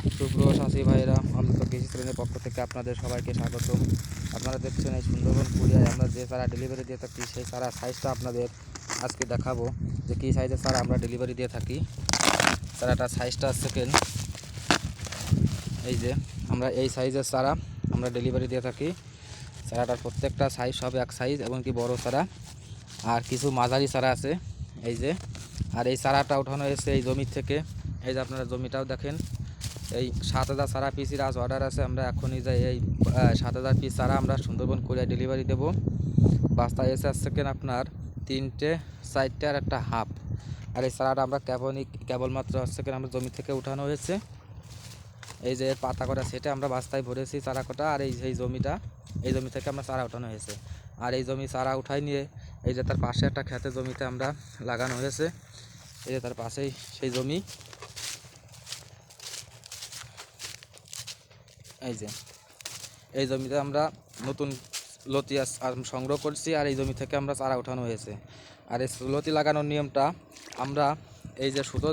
সুপ্রিয় চাষি ভাইয়েরা, অমৃত কৃষি শ্রেণীর পক্ষ থেকে আপনাদের সবাইকে স্বাগতম। আপনারা দেখছেন এই সুন্দরবন কুরিয়ায় আমরা যে চারা ডেলিভারি দিয়ে থাকি সেই চারা সাইজটা আপনাদের আজকে দেখাবো যে কী সাইজের চারা আমরা ডেলিভারি দিয়ে থাকি। চারাটার সাইজটা সেকেন্ড, এই যে আমরা এই সাইজের চারা আমরা ডেলিভারি দিয়ে থাকি। চারাটার প্রত্যেকটা সাইজ সব এক সাইজ এবং কি বড় চারা, আর কিছু মাঝারি চারা আছে এই যে। আর এই চারাটা উঠানো হয়েছে এই জমি থেকে। এই যে আপনারা জমিটাও দেখেন। এই 7,000 চারা পিসের আজ অর্ডার আছে। আমরা এখনই যাই এই 7,000 পিস চারা আমরা সুন্দরবন কুরিয়ার ডেলিভারি দেবো। বাস্তায় এসে আসছেন আপনার 3টে 4টে আর একটা হাফ। আর এই চারাটা আমরা কেবলমাত্র আসছে আমরা জমি থেকে উঠানো হয়েছে। এই যে পাতা কটা সেটে আমরা বাস্তায় ভরেছি চারা কটা। আর এই সেই জমিটা, এই জমি থেকে আমরা চারা উঠানো হয়েছে। আর এই জমি চারা উঠাই নিয়ে এই যে তার পাশে একটা খেতে জমিতে আমরা লাগানো হয়েছে। এই যে তার পাশেই সেই জমি। এই যে এই জমিতে আমরা নতুন লতি সংগ্রহ করছি, আর এই জমি থেকে আমরা চারা উঠানো হয়েছে। আর এই লতি লাগানোর নিয়মটা আমরা এই যে সুতো